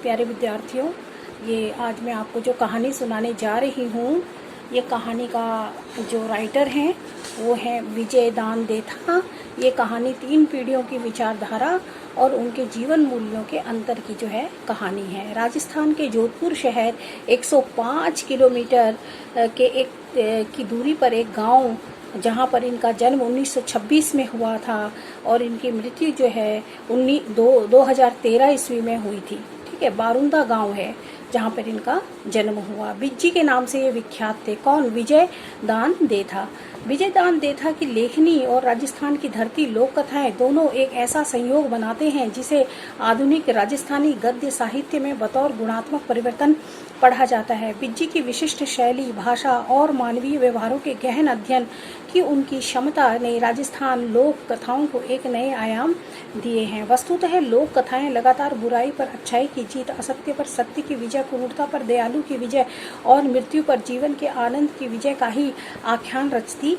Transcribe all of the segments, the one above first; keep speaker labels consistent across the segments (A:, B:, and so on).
A: प्यारे विद्यार्थियों, ये आज मैं आपको जो कहानी सुनाने जा रही हूँ, ये कहानी का जो राइटर हैं वो हैं विजय दान देथा। ये कहानी 3 पीढ़ियों की विचारधारा और उनके जीवन मूल्यों के अंतर की जो है कहानी है। राजस्थान के जोधपुर शहर 105 किलोमीटर की दूरी पर एक गांव, जहां पर इनका जन्म 1926 में हुआ था और इनकी मृत्यु जो है 2013 ईस्वी में हुई थी। ठीक है, बारुंदा गांव है जहां पर इनका जन्म हुआ। बिज्जी के नाम से ये विख्यात थे। कौन? विजय दान देथा। विजय दान देथा की लेखनी और राजस्थान की धरती लोक कथाएं दोनों एक ऐसा संयोग बनाते हैं जिसे आधुनिक राजस्थानी गद्य साहित्य में बतौर गुणात्मक परिवर्तन पढ़ा जाता है। बिज्जी की विशिष्ट शैली, भाषा और मानवीय व्यवहारों के गहन अध्ययन की उनकी क्षमता ने राजस्थान लोक कथाओं को एक नए आयाम दिए हैं। वस्तुतः लोक कथाएं लगातार बुराई पर अच्छाई की जीत, असत्य पर सत्य की विजय, क्रूरता पर दयालु की विजय और मृत्यु पर जीवन के आनंद की विजय का ही आख्यान रचती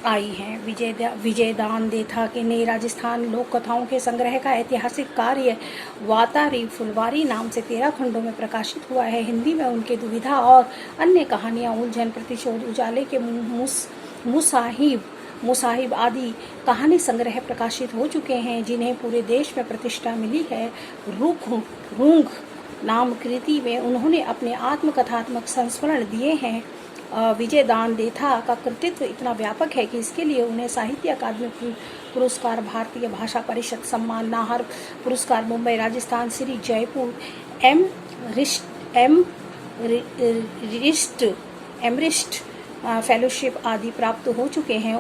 A: आई हैं। विजय दान देथा के ने राजस्थान लोक कथाओं के संग्रह का ऐतिहासिक कार्य वातारी फुलवारी नाम से 13 खंडों में प्रकाशित हुआ है। हिंदी में उनके दुविधा और अन्य कहानियां, उलझन, प्रतिशोध, उजाले के मुसाहिब आदि कहानी संग्रह प्रकाशित हो चुके हैं, जिन्हें पूरे देश में प्रतिष्ठा मिली है। रूंग नाम कृति में उन्होंने अपने आत्मकथात्मक संस्मरण दिए हैं। विजय दान देथा का कृतित्व इतना व्यापक है कि इसके लिए उन्हें साहित्य अकादमी पुरस्कार, भारतीय भाषा परिषद सम्मान, नाहर पुरस्कार मुंबई, राजस्थान, श्री जयपुर, एमरिस्ट फेलोशिप आदि प्राप्त हो चुके हैं।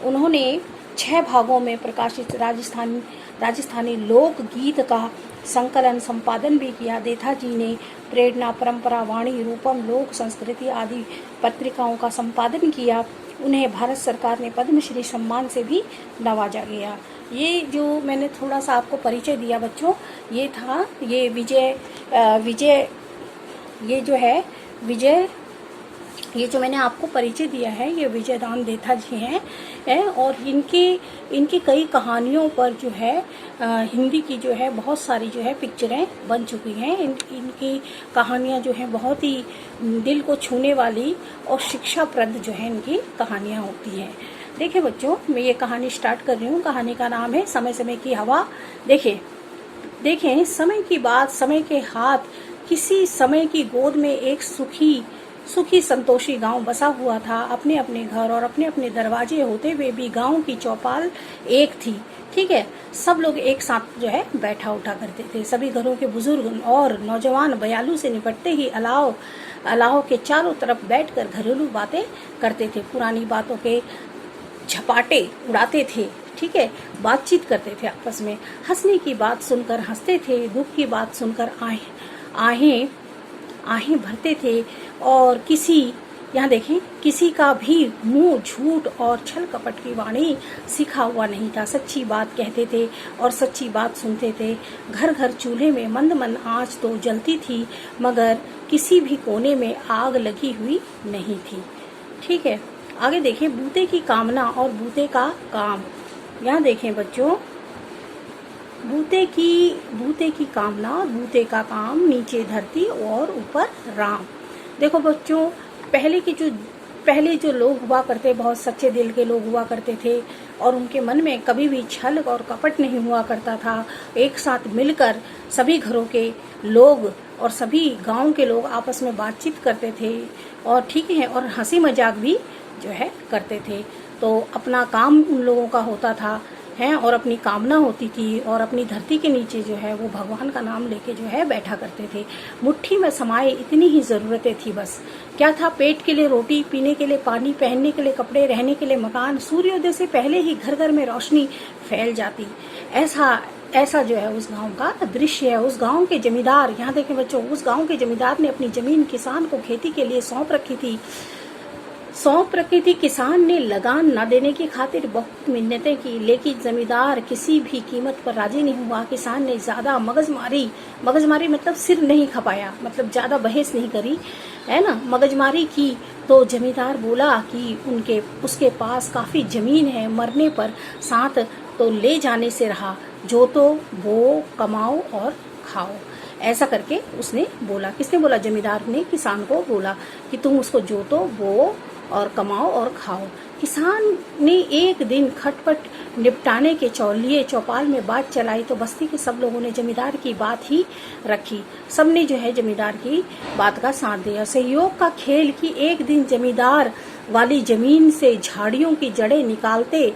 A: उन्होंने 6 भागों में प्रकाशित राजस्थानी लोक गीत का संकलन संपादन भी किया। देथा जी ने प्रेरणा, परंपरा, वाणी, रूपम, लोक संस्कृति आदि पत्रिकाओं का संपादन किया। उन्हें भारत सरकार ने पद्मश्री सम्मान से भी नवाजा गया। ये जो मैंने थोड़ा सा आपको परिचय दिया बच्चों, ये था ये ये जो मैंने आपको परिचय दिया है, ये विजय दान देथा जी हैं और इनकी कई कहानियों पर जो है हिंदी की जो है बहुत सारी जो है पिक्चरें बन चुकी हैं। इनकी कहानियां जो हैं बहुत ही दिल को छूने वाली और शिक्षाप्रद जो है इनकी कहानियां होती हैं। देखिए बच्चों, मैं ये कहानी स्टार्ट कर रही हूँ। कहानी का नाम है समय समय की हवा। देखें समय की बात, समय के हाथ, किसी समय की गोद में एक सुखी संतोषी गांव बसा हुआ था। अपने अपने घर और अपने अपने दरवाजे होते हुए भी गांव की चौपाल एक थी। ठीक है, सब लोग एक साथ जो है बैठा उठा करते थे। सभी घरों के बुजुर्ग और नौजवान बयालू से निपटते ही अलाव के चारों तरफ बैठकर घरेलू बातें करते थे। पुरानी बातों के झपाटे उड़ाते थे। ठीक है, बातचीत करते थे आपस में। हंसने की बात सुनकर हंसते थे, दुख की बात सुनकर आहें भरते थे। और यहाँ देखें, किसी का भी मुंह झूठ और छल कपट की वाणी सीखा हुआ नहीं था। सच्ची बात कहते थे और सच्ची बात सुनते थे। घर घर चूल्हे में मंद मंद आंच तो जलती थी, मगर किसी भी कोने में आग लगी हुई नहीं थी। ठीक है, आगे देखें, बूते की कामना और बूते का काम। यहाँ देखें बच्चों, बूते की कामना और बूते का काम, नीचे धरती और ऊपर राम। देखो बच्चों, पहले जो लोग हुआ करते, बहुत सच्चे दिल के लोग हुआ करते थे और उनके मन में कभी भी छल और कपट नहीं हुआ करता था। एक साथ मिलकर सभी घरों के लोग और सभी गांव के लोग आपस में बातचीत करते थे और ठीक है, और हंसी मजाक भी जो है करते थे। तो अपना काम उन लोगों का होता था हैं और अपनी कामना होती थी और अपनी धरती के नीचे जो है वो भगवान का नाम लेके जो है बैठा करते थे। मुट्ठी में समाये इतनी ही ज़रूरतें थी बस। क्या था? पेट के लिए रोटी, पीने के लिए पानी, पहनने के लिए कपड़े, रहने के लिए मकान। सूर्योदय से पहले ही घर घर में रोशनी फैल जाती। ऐसा जो है उस गांव का दृश्य है। उस गांव के जमींदार, यहाँ देखें बच्चों, उस गांव के जमींदार ने अपनी जमीन किसान को खेती के लिए सौंप रखी थी। किसान ने लगान न देने की खातिर बहुत मिन्नतें की, लेकिन जमींदार किसी भी कीमत पर राजी नहीं हुआ। किसान ने ज्यादा मगजमारी मतलब सिर नहीं खपाया, मतलब ज्यादा बहस नहीं करी, है ना, मगजमारी की। तो जमींदार बोला कि उसके पास काफी जमीन है, मरने पर साथ तो ले जाने से रहा, जो तो वो कमाओ और खाओ। ऐसा करके उसने बोला। किसने बोला? जमींदार ने किसान को बोला कि तुम उसको जोतो, बोओ और कमाओ और खाओ। किसान ने एक दिन खटपट निपटाने के लिए चौपाल में बात चलाई तो बस्ती के सब लोगों ने जमींदार की बात ही रखी। सबने जो है जमींदार की बात का साथ दिया। सहयोग का खेल कि एक दिन जमींदार वाली जमीन से झाड़ियों की जड़ें निकालते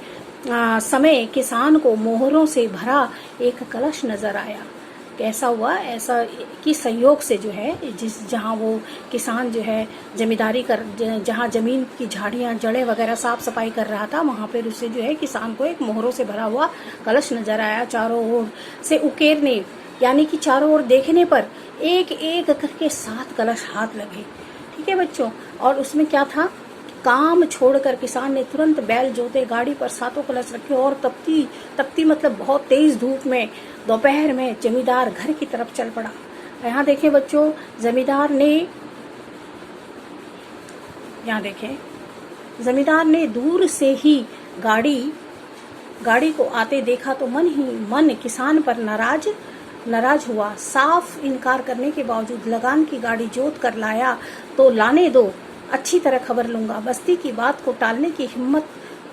A: समय किसान को मोहरों से भरा एक कलश नजर आया। कैसा हुआ? ऐसा कि सहयोग से जो है जहाँ वो किसान जो है जमींदारी कर, जहाँ जमीन की झाड़ियाँ जड़ें वगैरह साफ सफाई कर रहा था, वहाँ पर उससे जो है किसान को एक मोहरों से भरा हुआ कलश नजर आया। चारों ओर से उकेरने यानी कि चारों ओर देखने पर एक एक करके 7 कलश हाथ लगे। ठीक है बच्चों, और उसमें क्या था? काम छोड़कर किसान ने तुरंत बैल जोते, गाड़ी पर 7 कलश रखे और तपती मतलब बहुत तेज धूप में दोपहर में जमींदार घर की तरफ चल पड़ा। यहाँ देखें बच्चों, जमींदार ने दूर से ही गाड़ी को आते देखा तो मन ही मन किसान पर नाराज हुआ। साफ इनकार करने के बावजूद लगान की गाड़ी जोत कर लाया तो लाने दो, अच्छी तरह खबर लूंगा। बस्ती की बात को टालने की हिम्मत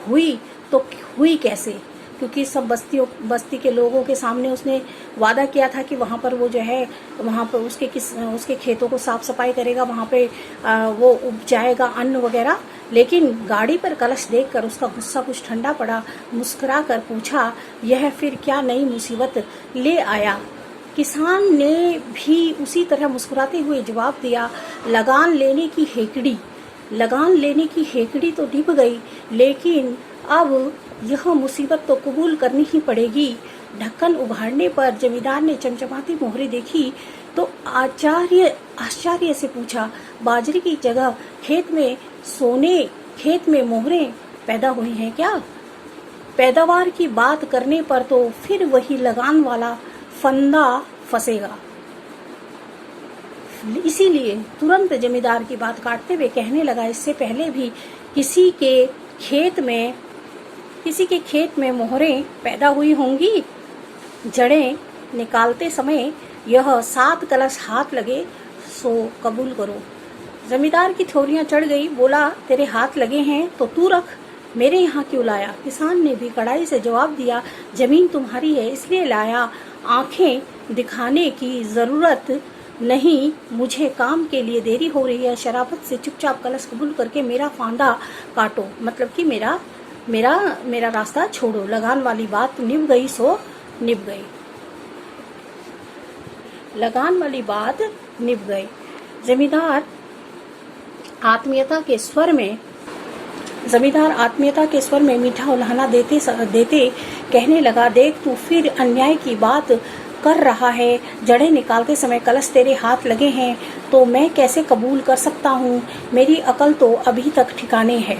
A: हुई तो हुई कैसे? क्योंकि सब बस्ती के लोगों के सामने उसने वादा किया था कि वहाँ पर वो जो है वहाँ पर उसके खेतों को साफ सफाई करेगा, वहाँ पे वो उपजाएगा अन्न वगैरह। लेकिन गाड़ी पर कलश देखकर उसका गुस्सा कुछ ठंडा पड़ा। मुस्कुरा कर पूछा, यह फिर क्या नई मुसीबत ले आया? किसान ने भी उसी तरह मुस्कुराते हुए जवाब दिया, लगान लेने की हेकड़ी तो निभ गई, लेकिन अब यह मुसीबत तो कबूल करनी ही पड़ेगी। ढक्कन उभारने पर जमींदार ने चमचमाती मोहरें देखी तो आश्चर्य से पूछा, बाजरे की जगह खेत में मोहरें पैदा हुई हैं क्या? पैदावार की बात करने पर तो फिर वही लगान वाला फंदा फंसेगा। इसीलिए तुरंत जमींदार की बात काटते हुए कहने लगा, इससे पहले भी किसी के खेत में मोहरें पैदा हुई होंगी। जड़ें निकालते समय यह 7 कलश हाथ लगे, सो कबूल करो। जमींदार की थोरियां चढ़ गई। बोला, तेरे हाथ लगे हैं तो तू रख, मेरे यहाँ क्यों लाया? किसान ने भी कड़ाई से जवाब दिया, जमीन तुम्हारी है इसलिए लाया, आंखें दिखाने की जरूरत नहीं, मुझे काम के लिए देरी हो रही है। शराफत से चुपचाप कलश कबूल करके मेरा फांदा काटो, मतलब कि मेरा रास्ता छोड़ो। लगान वाली बात निभ गई सो निभ गई। लगान वाली बात निभ गई। जमींदार आत्मीयता के स्वर में मीठा उल्हाना देते कहने लगा, देख तू फिर अन्याय की बात कर रहा है। जड़ें निकालते समय कलश तेरे हाथ लगे हैं तो मैं कैसे कबूल कर सकता हूँ? मेरी अकल तो अभी तक ठिकाने है।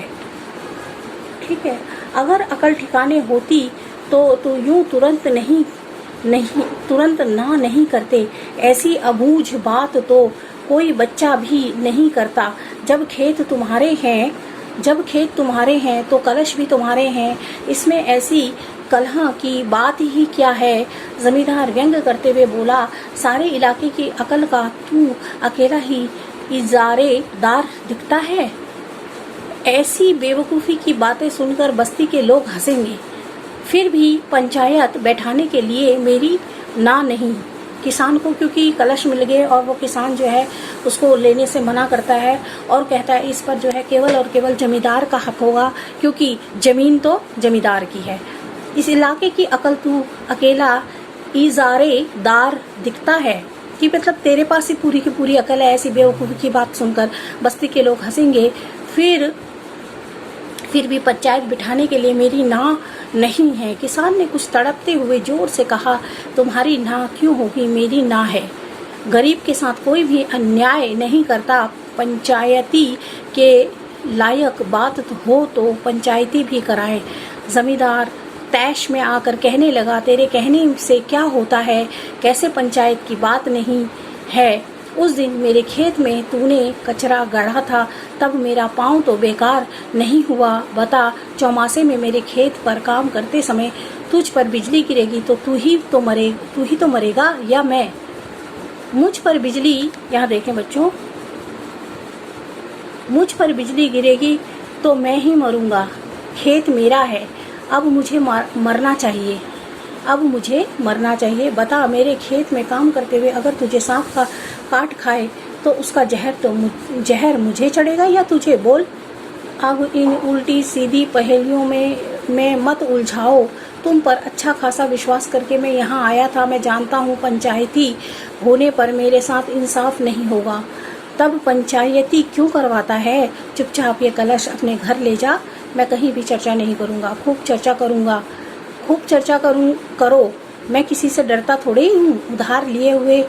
A: ठीक है, अगर अकल ठिकाने होती तो यूं तुरंत नहीं करते। ऐसी अबूझ बात तो कोई बच्चा भी नहीं करता। जब खेत तुम्हारे हैं तो कलश भी तुम्हारे हैं, इसमें ऐसी कलह की बात ही क्या है? जमींदार व्यंग करते हुए बोला, सारे इलाके की अकल का तू अकेला ही इजारेदार दिखता है। ऐसी बेवकूफ़ी की बातें सुनकर बस्ती के लोग हंसेंगे। फिर भी पंचायत बैठाने के लिए मेरी ना नहीं। किसान को क्योंकि कलश मिल गए और वो किसान जो है उसको लेने से मना करता है और कहता है इस पर जो है केवल और केवल जमींदार का हक होगा, क्योंकि जमीन तो जमींदार की है। इस इलाके की अकल तू अकेला इजारेदार दिखता है कि मतलब तेरे पास ही पूरी की पूरी अकल है। ऐसी बेवकूफ़ी की बात सुनकर बस्ती के लोग हंसेंगे। फिर भी पंचायत बिठाने के लिए मेरी ना नहीं है। किसान ने कुछ तड़पते हुए जोर से कहा, तुम्हारी ना क्यों होगी, मेरी ना है। गरीब के साथ कोई भी अन्याय नहीं करता। पंचायती के लायक बात हो तो पंचायती भी कराए। जमींदार तैश में आकर कहने लगा, तेरे कहने से क्या होता है? कैसे पंचायत की बात नहीं है? उस दिन मेरे खेत में तूने कचरा गाड़ा था, तब मेरा पाँव तो बेकार नहीं हुआ। बता, चौमासे में मेरे खेत पर काम करते समय तुझ पर बिजली गिरेगी तो तू ही तो मरेगा या मैं? मुझ पर बिजली, यहाँ देखें बच्चों, मुझ पर बिजली गिरेगी तो मैं ही मरूंगा। खेत मेरा है, अब मुझे मरना चाहिए, अब मुझे मरना चाहिए। बता, मेरे खेत में काम करते हुए अगर तुझे सांप का काट खाए तो उसका जहर मुझे चढ़ेगा या तुझे? बोल। अब इन उल्टी सीधी पहेलियों में मत उलझाओ। तुम पर अच्छा खासा विश्वास करके मैं यहाँ आया था। मैं जानता हूँ पंचायती होने पर मेरे साथ इंसाफ नहीं होगा, तब पंचायती क्यों करवाता है? चुपचाप ये कलश अपने घर ले जा। मैं कहीं भी चर्चा नहीं करूँगा। खूब चर्चा करूँगा, खूब चर्चा करो। मैं किसी से डरता थोड़ी हूँ। उधार लिए हुए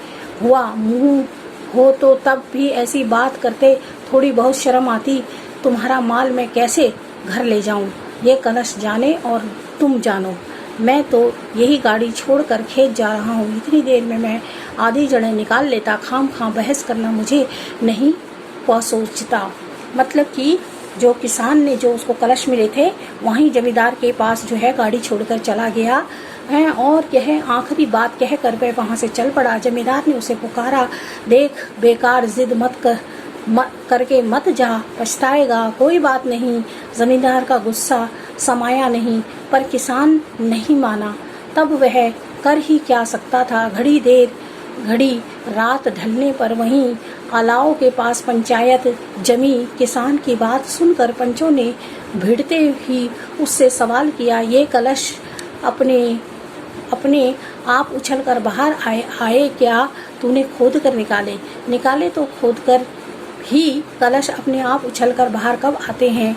A: हुआ मुँह हो तो तब भी ऐसी बात करते थोड़ी बहुत शर्म आती। तुम्हारा माल मैं कैसे घर ले जाऊँ? ये कलश जाने और तुम जानो। मैं तो यही गाड़ी छोड़कर खेत जा रहा हूँ। इतनी देर में मैं आधी जड़ें निकाल लेता। खाम बहस करना मुझे नहीं सोचता। मतलब कि जो किसान ने जो उसको कलश मिले थे वहीं जमींदार के पास जो है गाड़ी छोड़कर चला गया है और यह आखिरी बात कह कर वह वहाँ से चल पड़ा। जमींदार ने उसे पुकारा, देख बेकार जिद करके मत जा, पछताएगा। कोई बात नहीं। जमींदार का गुस्सा समाया नहीं, पर किसान नहीं माना। तब वह कर ही क्या सकता था। घड़ी रात ढलने पर वहीं अलाव के पास पंचायत जमी। किसान की बात सुनकर पंचों ने भिड़ते ही उससे सवाल किया, ये कलश अपने आप उछल कर बाहर आए क्या? तूने खोद कर निकाले तो खोद कर ही कलश अपने आप उछलकर बाहर कब आते हैं?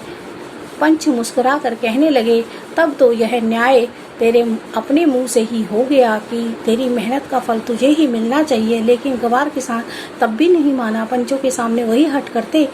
A: पंच मुस्कुरा कर कहने लगे, तब तो यह न्याय तेरे अपने मुंह से ही हो गया कि तेरी मेहनत का फल तुझे ही मिलना चाहिए। लेकिन गवार किसान तब भी नहीं माना। पंचों के सामने वही हट करते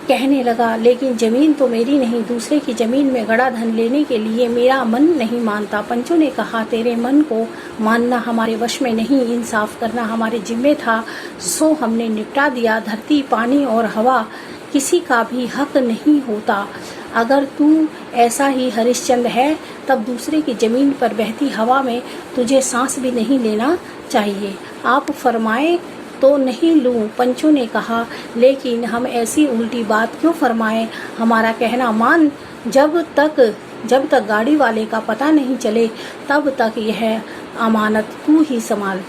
A: कहने लगा, लेकिन जमीन तो मेरी नहीं, दूसरे की जमीन में गड़ा धन लेने के लिए मेरा मन नहीं मानता। पंचों ने कहा, तेरे मन को मानना हमारे वश में नहीं, इंसाफ करना हमारे जिम्मे था, सो हमने निपटा दिया। धरती, पानी और हवा किसी का भी हक नहीं होता। अगर तू ऐसा ही हरिश्चंद्र है तब दूसरे की जमीन पर बहती हवा में तुझे सांस भी नहीं लेना चाहिए। आप फरमाए तो नहीं लूं। पंचों ने कहा, लेकिन हम ऐसी उल्टी बात क्यों फरमाएं? हमारा कहना मान। जब तक गाड़ी वाले का पता नहीं चले तब तक यह अमानत तू ही संभाल।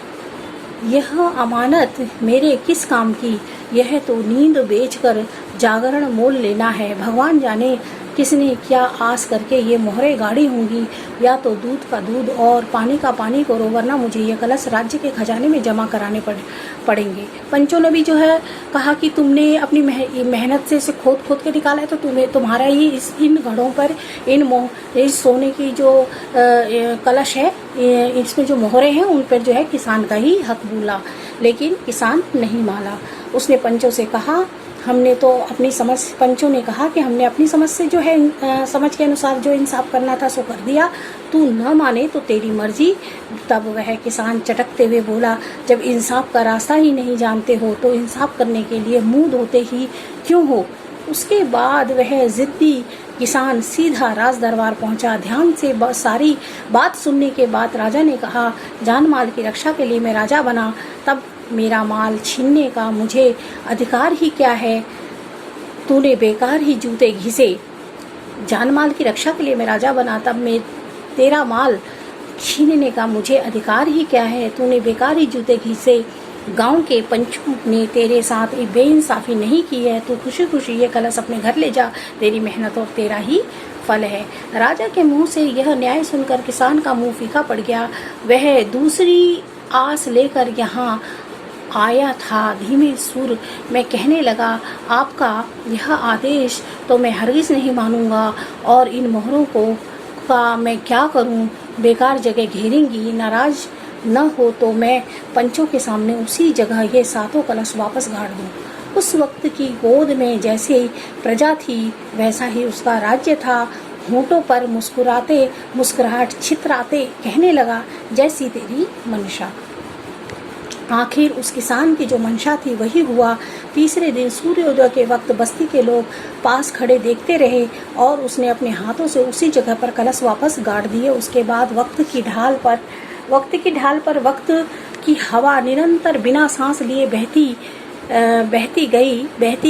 A: यह अमानत मेरे किस काम की? यह तो नींद बेचकर जागरण मोल लेना है। भगवान जाने किसने क्या आस करके ये मोहरे गाड़ी होंगी। या तो दूध का दूध और पानी का पानी करो, वरना मुझे ये कलश राज्य के खजाने में जमा कराने पड़ेंगे। पंचों ने भी जो है कहा कि तुमने अपनी मेहनत से इसे खोद के निकाला है तो तुम्हारा ही इन घड़ों पर इस सोने की जो कलश है, इसमें जो मोहरे हैं उन पर जो है किसान का ही हक बोला। लेकिन किसान नहीं माना। उसने पंचों से कहा, हमने तो अपनी समझ, पंचों ने कहा कि हमने अपनी समझ से जो है समझ के अनुसार जो इंसाफ करना था सो कर दिया, तू न माने तो तेरी मर्जी। तब वह किसान चटकते हुए बोला, जब इंसाफ का रास्ता ही नहीं जानते हो तो इंसाफ करने के लिए मुंह धोते ही क्यों हो? उसके बाद वह जिद्दी किसान सीधा राज दरबार पहुंचा। ध्यान से सारी बात सुनने के बाद राजा ने कहा, जान माल की रक्षा के लिए मैं राजा बना, तब मेरा माल छीनने का मुझे अधिकार ही क्या है? तूने बेकार ही जूते घिसे। जान माल की रक्षा के लिए मैं राजा बना, तब मैं तेरा माल छीनने का मुझे अधिकार ही क्या है? तूने बेकार ही जूते घिसे। गांव के पंचों ने तेरे साथ बेइंसाफी नहीं की है। तू खुशी खुशी ये कलश अपने घर ले जा, तेरी मेहनत और तेरा ही फल है। राजा के मुंह से यह न्याय सुनकर किसान का मुंह फीका पड़ गया। वह दूसरी आस लेकर यहाँ आया था। धीमे सुर में कहने लगा, आपका यह आदेश तो मैं हरगिज नहीं मानूंगा, और इन मोहरों का मैं क्या करूं? बेकार जगह घेरेंगी। नाराज न हो तो मैं पंचों के सामने उसी जगह ये सातों कलश वापस गाड़ दूं। उस वक्त की गोद में जैसे प्रजा थी वैसा ही उसका राज्य था। होठों पर मुस्कुराहट छितराते कहने लगा, जैसी तेरी मंशा। आखिर उस किसान की जो मंशा थी वही हुआ। तीसरे दिन सूर्योदय के वक्त बस्ती के लोग पास खड़े देखते रहे और उसने अपने हाथों से उसी जगह पर कलश वापस गाड़ दिए। उसके बाद वक्त की ढाल पर वक्त की हवा निरंतर बिना सांस लिए बहती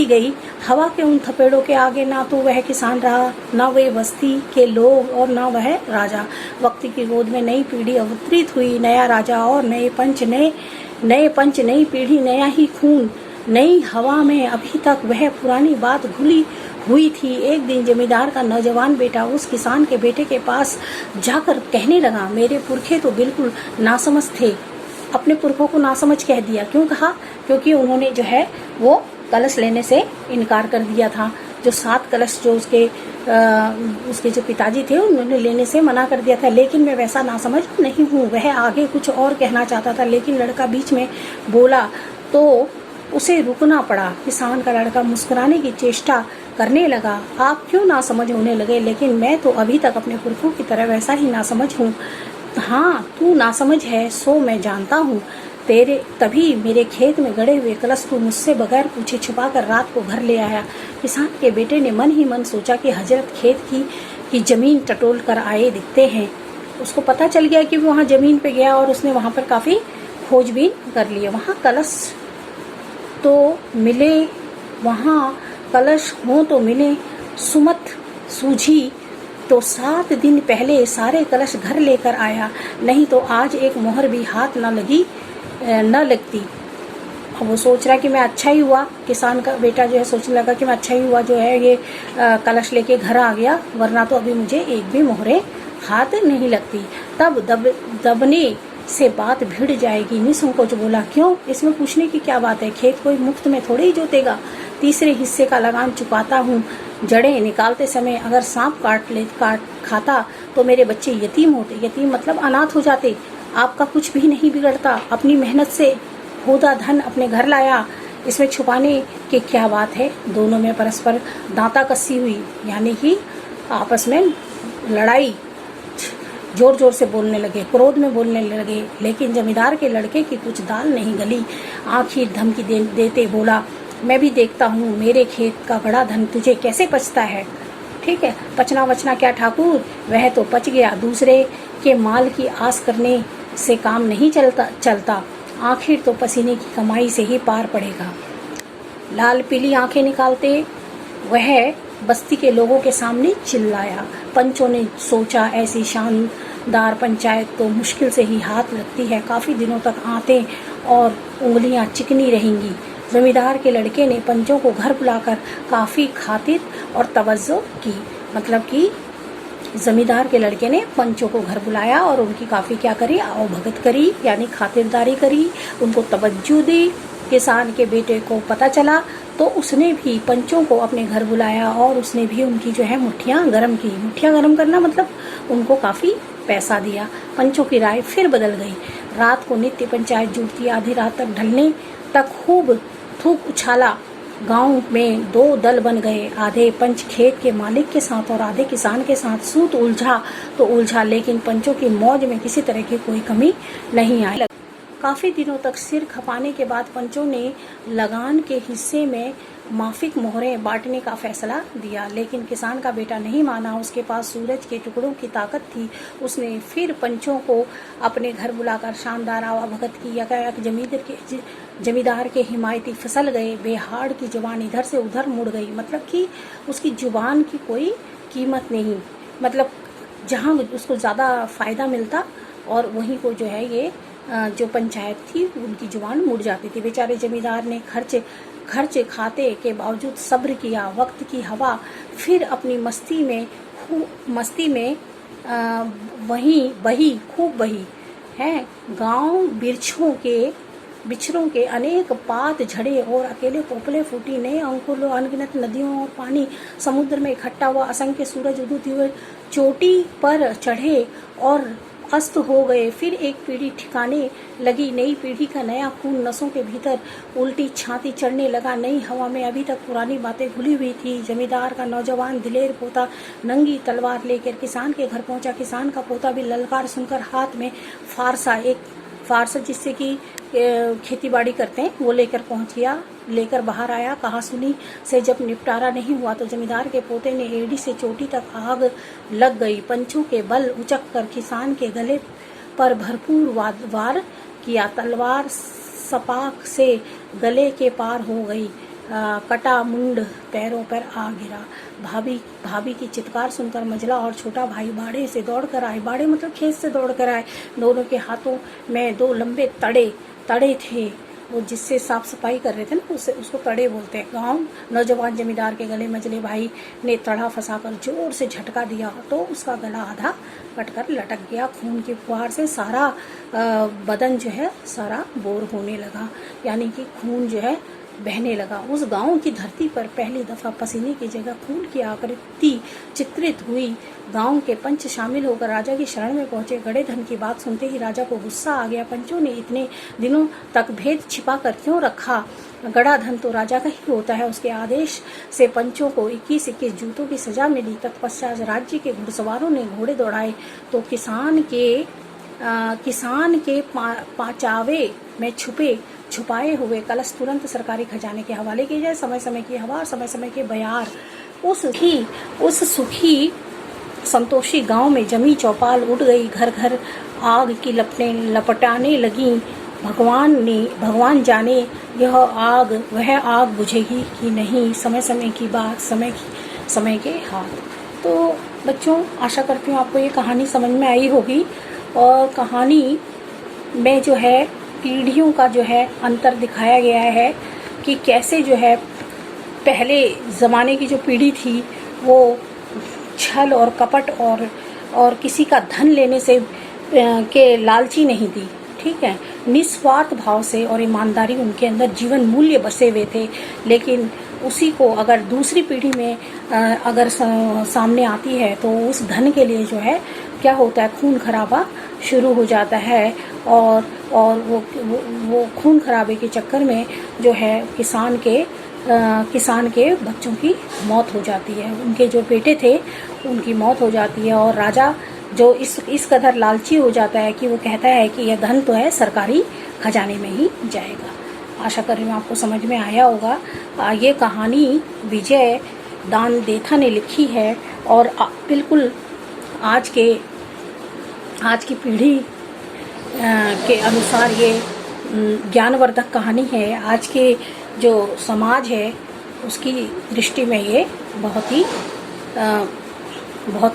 A: गई। हवा के उन थपेड़ों के आगे ना तो वह किसान रहा, ना वे बस्ती के लोग, और ना वह राजा। वक्त की गोद में नई पीढ़ी अवतरित हुई, नया राजा और नए पंच, नई पीढ़ी, नया ही खून, नई हवा में। अभी तक वह पुरानी बात घुली हुई थी। एक दिन जमींदार का नौजवान बेटा उस किसान के बेटे के पास जाकर कहने लगा, मेरे पुरखे तो बिल्कुल नासमझ थे। अपने पुरखों को नासमझ कह दिया। क्यों कहा? क्योंकि उन्होंने जो है वो कलश लेने से इनकार कर दिया था। जो 7 कलश जो उसके जो पिताजी थे उन्होंने लेने से मना कर दिया था। लेकिन मैं वैसा नासमझ नहीं हूँ। वह आगे कुछ और कहना चाहता था, लेकिन लड़का बीच में बोला तो उसे रुकना पड़ा। किसान का लड़का मुस्कुराने की चेष्टा करने लगा। आप क्यों नासमझ होने लगे? लेकिन मैं तो अभी तक अपने पुरखों की तरह वैसा ही नासमझ हूँ। हाँ, तू नासमझ है सो मैं जानता हूँ। तभी मेरे खेत में गड़े हुए कलश तू मुझसे बगैर पूछे छुपा कर रात को घर ले आया। किसान के बेटे ने मन ही मन सोचा कि हजरत खेत की जमीन टटोल कर आए दिखते हैं। उसको पता चल गया कि वो वहाँ जमीन पे गया और उसने वहाँ पर काफ़ी खोजबीन कर ली। वहाँ कलश तो मिले, वहाँ कलश हो तो मिले, सुमत सूझी तो 7 दिन पहले सारे कलश घर लेकर आया, नहीं तो आज एक मोहर भी हाथ न लगती। अब वो सोच रहा है कि मैं अच्छा ही हुआ, किसान का बेटा जो है सोचने लगा कि मैं अच्छा ही हुआ जो है ये कलश लेके घर आ गया, वरना तो अभी मुझे एक भी मोहरे हाथ नहीं लगती। तब दबने से बात भिड़ जाएगी। निसंकोच बोला, क्यों? इसमें पूछने की क्या बात है? खेत कोई मुफ्त में थोड़े ही जोतेगा। तीसरे हिस्से का लगान चुकाता हूँ। जड़ें निकालते समय अगर सांप काट खाता तो मेरे बच्चे यतीम होते। यतीम मतलब अनाथ हो जाते। आपका कुछ भी नहीं बिगड़ता। अपनी मेहनत से होदा धन अपने घर लाया, इसमें छुपाने की क्या बात है? दोनों में परस्पर दांता कसी हुई, यानी कि आपस में लड़ाई, जोर जोर से बोलने लगे, क्रोध में बोलने लगे। लेकिन जमींदार के लड़के की कुछ दाल नहीं गली। आखिर धमकी देते बोला, मैं भी देखता हूँ मेरे खेत का बड़ा धन तुझे कैसे पचता है। ठीक है, पचना वचना क्या ठाकुर, वह तो पच गया। दूसरे के माल की आस करने से काम नहीं चलता। आखिर तो पसीने की कमाई से ही पार पड़ेगा। लाल पीली आंखें निकालते वह बस्ती के लोगों के सामने चिल्लाया। पंचों ने सोचा, ऐसी शानदार पंचायत तो मुश्किल से ही हाथ लगती है। काफ़ी दिनों तक आंतें और उंगलियां चिकनी रहेंगी। जमींदार के लड़के ने पंचों को घर बुलाकर काफ़ी खातिर और तवज्जो की। मतलब कि जमींदार के लड़के ने पंचों को घर बुलाया और उनकी काफ़ी क्या करी, आवभगत करी, यानी खातिरदारी करी, उनको तवज्जो दी। किसान के बेटे को पता चला तो उसने भी पंचों को अपने घर बुलाया और उसने भी उनकी जो है मुट्ठियाँ गर्म की। मुट्ठियाँ गर्म करना मतलब उनको काफ़ी पैसा दिया। पंचों की राय फिर बदल गई। रात को नित्य पंचायत जुटती। आधी रात तक ढलने तक खूब थूक उछाला। गांव में 2 दल बन गए। आधे पंच खेत के मालिक के साथ और आधे किसान के साथ। सूत उलझा तो उलझा, लेकिन पंचों की मौज में किसी तरह की कोई कमी नहीं आई। काफ़ी दिनों तक सिर खपाने के बाद पंचों ने लगान के हिस्से में माफिक मोहरें बांटने का फैसला दिया, लेकिन किसान का बेटा नहीं माना। उसके पास सूरज के टुकड़ों की ताकत थी। उसने फिर पंचों को अपने घर बुलाकर शानदार आवभगत की। यकायक जमींदार के हिमायती फिसल गए। बेहाड़ की जुबान इधर से उधर मुड़ गई। मतलब कि उसकी जुबान की कोई कीमत नहीं। मतलब जहाँ उसको ज़्यादा फ़ायदा मिलता और वहीं को जो है ये जो पंचायत थी उनकी जुबान मुड़ जाती थी। बेचारे जमींदार ने खर्च खाते के बावजूद सब्र किया। वक्त की हवा फिर अपनी मस्ती में वही खूब बही है। गांव बिछरों के अनेक पात झड़े और अकेले पोपले फूटी। नए अंकुरों, अनगिनत नदियों और पानी समुद्र में इकट्ठा हुआ। असंख्य सूरज उदित हुए चोटी पर चढ़े और अस्त हो गए। फिर एक पीढ़ी ठिकाने लगी। नई पीढ़ी का नया खून नसों के भीतर उल्टी छाती चढ़ने लगा। नई हवा में अभी तक पुरानी बातें घुली हुई थी। जमींदार का नौजवान दिलेर पोता नंगी तलवार लेकर किसान के घर पहुंचा। किसान का पोता भी ललकार सुनकर हाथ में फारसा जिससे कि खेती बाड़ी करते हैं वो लेकर बाहर आया। कहासुनी से जब निपटारा नहीं हुआ तो जमींदार के पोते ने एड़ी से चोटी तक आग लग गई। पंचों के बल उचक कर किसान के गले पर भरपूर वार किया, तलवार सपाक से गले के पार हो गई, कटा मुंड पैरों पर आ गिरा। भाभी की चित्कार सुनकर मंझला और छोटा भाई बाड़े से दौड़ कर आए। बाड़े मतलब खेत से दौड़ कर आए। दोनों के हाथों में 2 लंबे तड़े थे, वो जिससे साफ सफाई कर रहे थे ना, उसको तड़े बोलते हैं। गांव नौजवान जमींदार के गले मंझले भाई ने तड़ा फंसाकर जोर से झटका दिया तो उसका गला आधा कटकर लटक गया। खून की फुहार से सारा बदन जो है सारा बोर होने लगा, यानी कि खून जो है बहने लगा। उस गांव की धरती पर पहली दफा पसीने की जगह खून की आकृति चित्रित हुई। गांव के पंच शामिल होकर राजा की शरण में पहुंचे। गड़े धन की बात सुनते ही राजा को गुस्सा आ गया। पंचों ने इतने दिनों तक भेद छिपा कर क्यों रखा? गड़ा धन तो राजा का ही होता है। उसके आदेश से पंचों को 21-21 जूतों की सजा मिली। तत्पश्चात राज्य के घुड़सवारों ने घोड़े दौड़ाए तो किसान के पाचावे में छुपाए हुए कलश तुरंत सरकारी खजाने के हवाले किए जाए। समय समय की हवा और समय समय के बयार उस सुखी संतोषी गांव में जमी चौपाल उड़ गई। घर घर आग की लपटाने लगी। भगवान जाने वह आग बुझेगी कि नहीं। समय समय की बात, समय के हाथ। तो बच्चों, आशा करती हूँ आपको ये कहानी समझ में आई होगी। और कहानी में जो है पीढ़ियों का जो है अंतर दिखाया गया है कि कैसे जो है पहले ज़माने की जो पीढ़ी थी वो छल और कपट और किसी का धन लेने से के लालची नहीं थी, ठीक है। निस्वार्थ भाव से और ईमानदारी उनके अंदर जीवन मूल्य बसे हुए थे। लेकिन उसी को अगर दूसरी पीढ़ी में अगर सामने आती है तो उस धन के लिए जो है क्या होता है, खून खराबा शुरू हो जाता है। और वो खून खराबे के चक्कर में जो है किसान के बच्चों की मौत हो जाती है। उनके जो बेटे थे उनकी मौत हो जाती है। और राजा जो इस कदर लालची हो जाता है कि वो कहता है कि यह धन तो है सरकारी खजाने में ही जाएगा। आशा कर रही हूँ आपको समझ में आया होगा। ये कहानी विजय दान देथा ने लिखी है और बिल्कुल आज की पीढ़ी के अनुसार ये ज्ञानवर्धक कहानी है। आज के जो समाज है उसकी दृष्टि में ये बहुत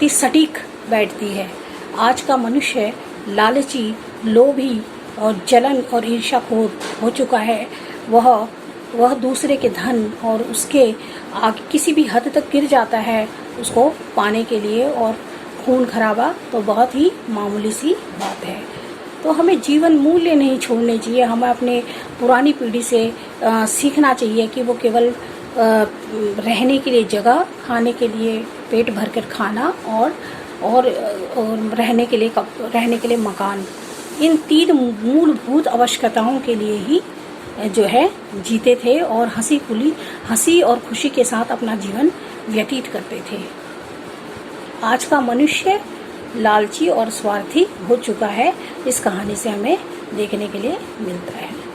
A: ही सटीक बैठती है। आज का मनुष्य लालची, लोभी और जलन और ईर्ष्याखोर हो चुका है। वह दूसरे के धन और उसके आगे किसी भी हद तक गिर जाता है उसको पाने के लिए। और खून खराबा तो बहुत ही मामूली सी बात है। तो हमें जीवन मूल्य नहीं छोड़ने चाहिए। हमें अपने पुरानी पीढ़ी से सीखना चाहिए कि वो केवल रहने के लिए जगह, खाने के लिए पेट भर कर खाना और रहने के लिए मकान, इन 3 मूलभूत आवश्यकताओं के लिए ही जो है जीते थे और हंसी और खुशी के साथ अपना जीवन व्यतीत करते थे। आज का मनुष्य लालची और स्वार्थी हो चुका है। इस कहानी से हमें देखने के लिए मिलता है।